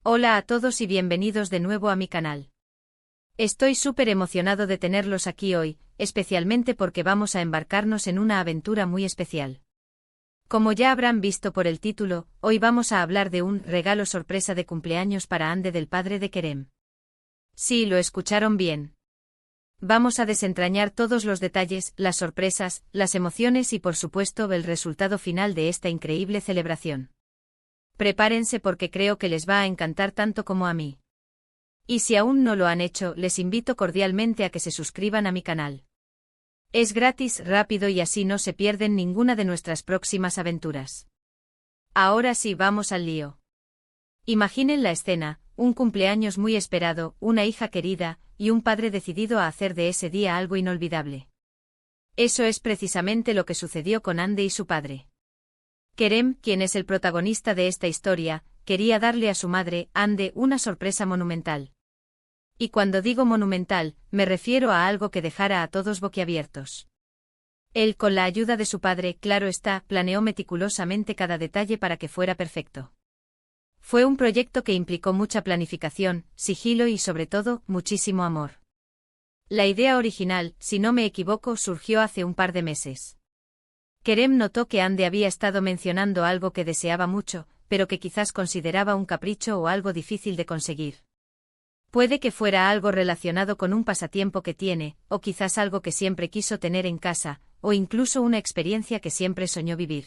Hola a todos y bienvenidos de nuevo a mi canal. Estoy súper emocionado de tenerlos aquí hoy, especialmente porque vamos a embarcarnos en una aventura muy especial. Como ya habrán visto por el título, hoy vamos a hablar de un regalo sorpresa de cumpleaños para Ande del padre de Kerem. Sí, lo escucharon bien. Vamos a desentrañar todos los detalles, las sorpresas, las emociones y por supuesto el resultado final de esta increíble celebración. Prepárense porque creo que les va a encantar tanto como a mí. Y si aún no lo han hecho, les invito cordialmente a que se suscriban a mi canal. Es gratis, rápido y así no se pierden ninguna de nuestras próximas aventuras. Ahora sí, vamos al lío. Imaginen la escena, un cumpleaños muy esperado, una hija querida, y un padre decidido a hacer de ese día algo inolvidable. Eso es precisamente lo que sucedió con Ande y su padre. Kerem, quien es el protagonista de esta historia, quería darle a su madre, Ande, una sorpresa monumental. Y cuando digo monumental, me refiero a algo que dejara a todos boquiabiertos. Él, con la ayuda de su padre, claro está, planeó meticulosamente cada detalle para que fuera perfecto. Fue un proyecto que implicó mucha planificación, sigilo y sobre todo, muchísimo amor. La idea original, si no me equivoco, surgió hace un par de meses. Kerem notó que Ande había estado mencionando algo que deseaba mucho, pero que quizás consideraba un capricho o algo difícil de conseguir. Puede que fuera algo relacionado con un pasatiempo que tiene, o quizás algo que siempre quiso tener en casa, o incluso una experiencia que siempre soñó vivir.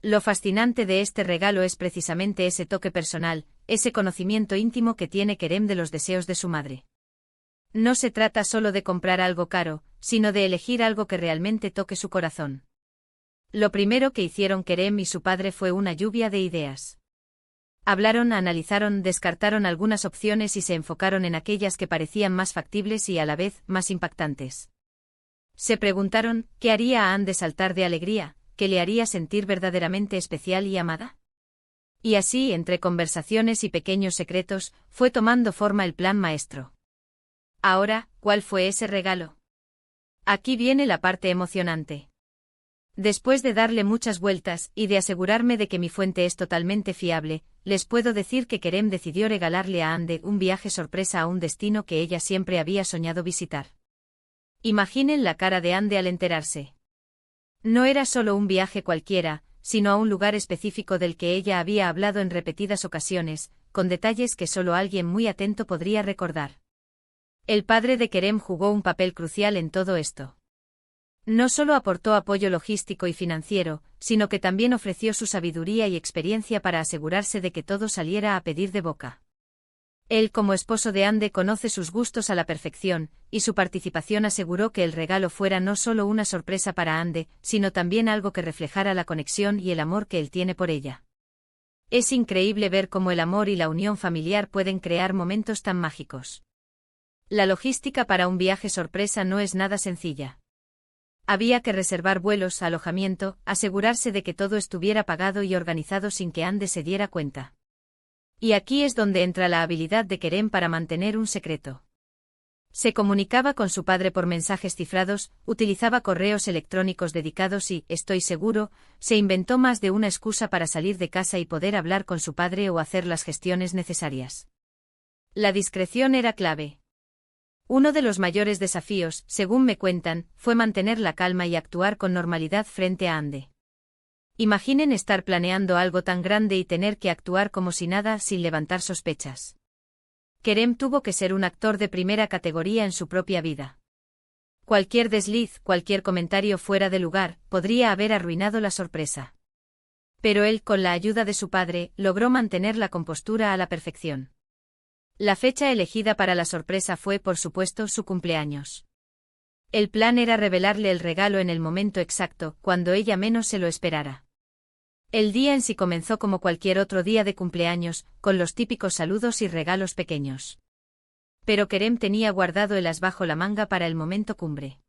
Lo fascinante de este regalo es precisamente ese toque personal, ese conocimiento íntimo que tiene Kerem de los deseos de su madre. No se trata solo de comprar algo caro, sino de elegir algo que realmente toque su corazón. Lo primero que hicieron Kerem y su padre fue una lluvia de ideas. Hablaron, analizaron, descartaron algunas opciones y se enfocaron en aquellas que parecían más factibles y a la vez más impactantes. Se preguntaron, ¿qué haría a Ande saltar de alegría? ¿Qué le haría sentir verdaderamente especial y amada? Y así, entre conversaciones y pequeños secretos, fue tomando forma el plan maestro. Ahora, ¿cuál fue ese regalo? Aquí viene la parte emocionante. Después de darle muchas vueltas y de asegurarme de que mi fuente es totalmente fiable, les puedo decir que Kerem decidió regalarle a Ande un viaje sorpresa a un destino que ella siempre había soñado visitar. Imaginen la cara de Ande al enterarse. No era solo un viaje cualquiera, sino a un lugar específico del que ella había hablado en repetidas ocasiones, con detalles que solo alguien muy atento podría recordar. El padre de Kerem jugó un papel crucial en todo esto. No solo aportó apoyo logístico y financiero, sino que también ofreció su sabiduría y experiencia para asegurarse de que todo saliera a pedir de boca. Él, como esposo de Ande, conoce sus gustos a la perfección, y su participación aseguró que el regalo fuera no solo una sorpresa para Ande, sino también algo que reflejara la conexión y el amor que él tiene por ella. Es increíble ver cómo el amor y la unión familiar pueden crear momentos tan mágicos. La logística para un viaje sorpresa no es nada sencilla. Había que reservar vuelos, alojamiento, asegurarse de que todo estuviera pagado y organizado sin que Ande se diera cuenta. Y aquí es donde entra la habilidad de Kerem para mantener un secreto. Se comunicaba con su padre por mensajes cifrados, utilizaba correos electrónicos dedicados y, estoy seguro, se inventó más de una excusa para salir de casa y poder hablar con su padre o hacer las gestiones necesarias. La discreción era clave. Uno de los mayores desafíos, según me cuentan, fue mantener la calma y actuar con normalidad frente a Ande. Imaginen estar planeando algo tan grande y tener que actuar como si nada, sin levantar sospechas. Kerem tuvo que ser un actor de primera categoría en su propia vida. Cualquier desliz, cualquier comentario fuera de lugar, podría haber arruinado la sorpresa. Pero él, con la ayuda de su padre, logró mantener la compostura a la perfección. La fecha elegida para la sorpresa fue, por supuesto, su cumpleaños. El plan era revelarle el regalo en el momento exacto, cuando ella menos se lo esperara. El día en sí comenzó como cualquier otro día de cumpleaños, con los típicos saludos y regalos pequeños. Pero Kerem tenía guardado el as bajo la manga para el momento cumbre.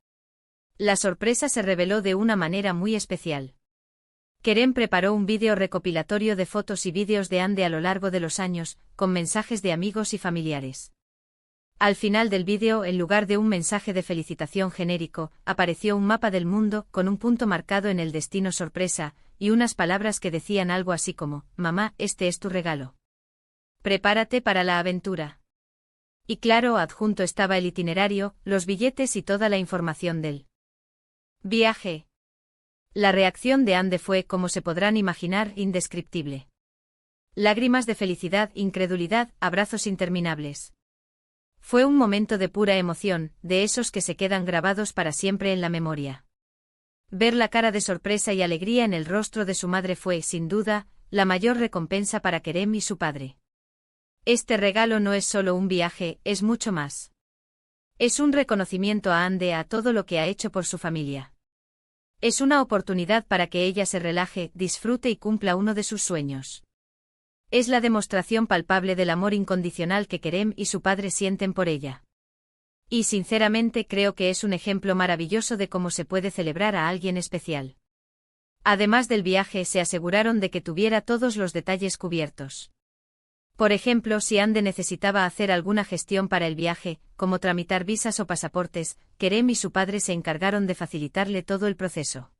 La sorpresa se reveló de una manera muy especial. Kerem preparó un vídeo recopilatorio de fotos y vídeos de Ande a lo largo de los años, con mensajes de amigos y familiares. Al final del vídeo, en lugar de un mensaje de felicitación genérico, apareció un mapa del mundo, con un punto marcado en el destino sorpresa, y unas palabras que decían algo así como, «Mamá, este es tu regalo». Prepárate para la aventura. Y claro, adjunto estaba el itinerario, los billetes y toda la información del viaje. La reacción de Anne fue, como se podrán imaginar, indescriptible. Lágrimas de felicidad, incredulidad, abrazos interminables. Fue un momento de pura emoción, de esos que se quedan grabados para siempre en la memoria. Ver la cara de sorpresa y alegría en el rostro de su madre fue, sin duda, la mayor recompensa para Kerem y su padre. Este regalo no es solo un viaje, es mucho más. Es un reconocimiento a Anne a todo lo que ha hecho por su familia. Es una oportunidad para que ella se relaje, disfrute y cumpla uno de sus sueños. Es la demostración palpable del amor incondicional que Kerem y su padre sienten por ella. Y sinceramente creo que es un ejemplo maravilloso de cómo se puede celebrar a alguien especial. Además del viaje, se aseguraron de que tuviera todos los detalles cubiertos. Por ejemplo, si Anne necesitaba hacer alguna gestión para el viaje, como tramitar visas o pasaportes, Kerem y su padre se encargaron de facilitarle todo el proceso.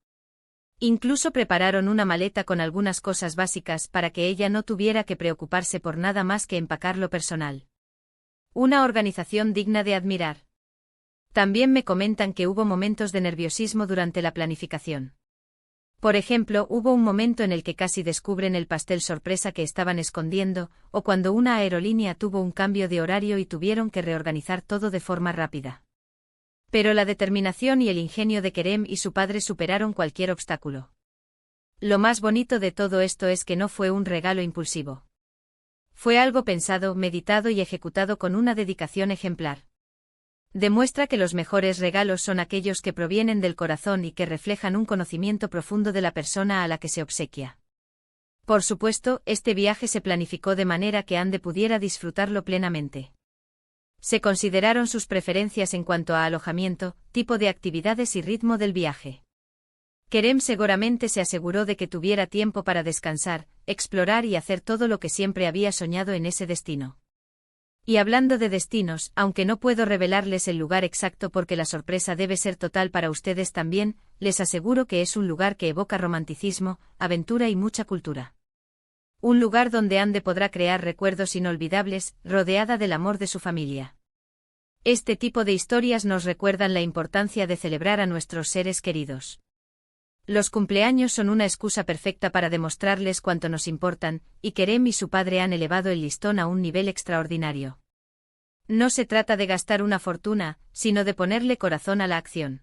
Incluso prepararon una maleta con algunas cosas básicas para que ella no tuviera que preocuparse por nada más que empacar lo personal. Una organización digna de admirar. También me comentan que hubo momentos de nerviosismo durante la planificación. Por ejemplo, hubo un momento en el que casi descubren el pastel sorpresa que estaban escondiendo, o cuando una aerolínea tuvo un cambio de horario y tuvieron que reorganizar todo de forma rápida. Pero la determinación y el ingenio de Kerem y su padre superaron cualquier obstáculo. Lo más bonito de todo esto es que no fue un regalo impulsivo. Fue algo pensado, meditado y ejecutado con una dedicación ejemplar. Demuestra que los mejores regalos son aquellos que provienen del corazón y que reflejan un conocimiento profundo de la persona a la que se obsequia. Por supuesto, este viaje se planificó de manera que Anne pudiera disfrutarlo plenamente. Se consideraron sus preferencias en cuanto a alojamiento, tipo de actividades y ritmo del viaje. Kerem seguramente se aseguró de que tuviera tiempo para descansar, explorar y hacer todo lo que siempre había soñado en ese destino. Y hablando de destinos, aunque no puedo revelarles el lugar exacto porque la sorpresa debe ser total para ustedes también, les aseguro que es un lugar que evoca romanticismo, aventura y mucha cultura. Un lugar donde Anne podrá crear recuerdos inolvidables, rodeada del amor de su familia. Este tipo de historias nos recuerdan la importancia de celebrar a nuestros seres queridos. Los cumpleaños son una excusa perfecta para demostrarles cuánto nos importan, y Kerem y su padre han elevado el listón a un nivel extraordinario. No se trata de gastar una fortuna, sino de ponerle corazón a la acción.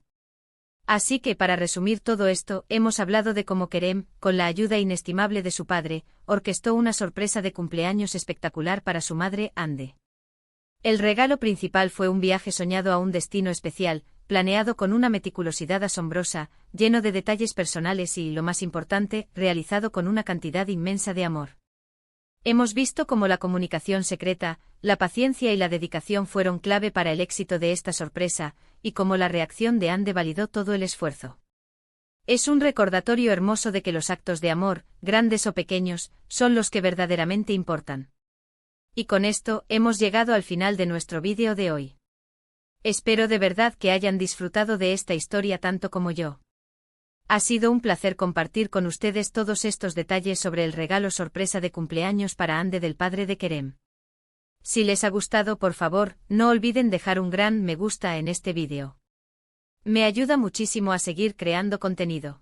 Así que para resumir todo esto, hemos hablado de cómo Kerem, con la ayuda inestimable de su padre, orquestó una sorpresa de cumpleaños espectacular para su madre, Anne. El regalo principal fue un viaje soñado a un destino especial, planeado con una meticulosidad asombrosa, lleno de detalles personales y, lo más importante, realizado con una cantidad inmensa de amor. Hemos visto cómo la comunicación secreta, la paciencia y la dedicación fueron clave para el éxito de esta sorpresa, y cómo la reacción de Anne validó todo el esfuerzo. Es un recordatorio hermoso de que los actos de amor, grandes o pequeños, son los que verdaderamente importan. Y con esto, hemos llegado al final de nuestro vídeo de hoy. Espero de verdad que hayan disfrutado de esta historia tanto como yo. Ha sido un placer compartir con ustedes todos estos detalles sobre el regalo sorpresa de cumpleaños para Anne del padre de Kerem. Si les ha gustado, por favor, no olviden dejar un gran me gusta en este vídeo. Me ayuda muchísimo a seguir creando contenido.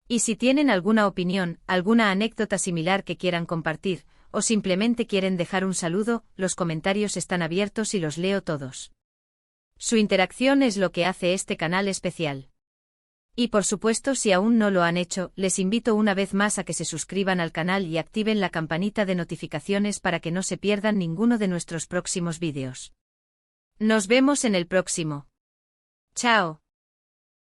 Y si tienen alguna opinión, alguna anécdota similar que quieran compartir, o simplemente quieren dejar un saludo, los comentarios están abiertos y los leo todos. Su interacción es lo que hace este canal especial. Y por supuesto, si aún no lo han hecho, les invito una vez más a que se suscriban al canal y activen la campanita de notificaciones para que no se pierdan ninguno de nuestros próximos vídeos. Nos vemos en el próximo. Chao.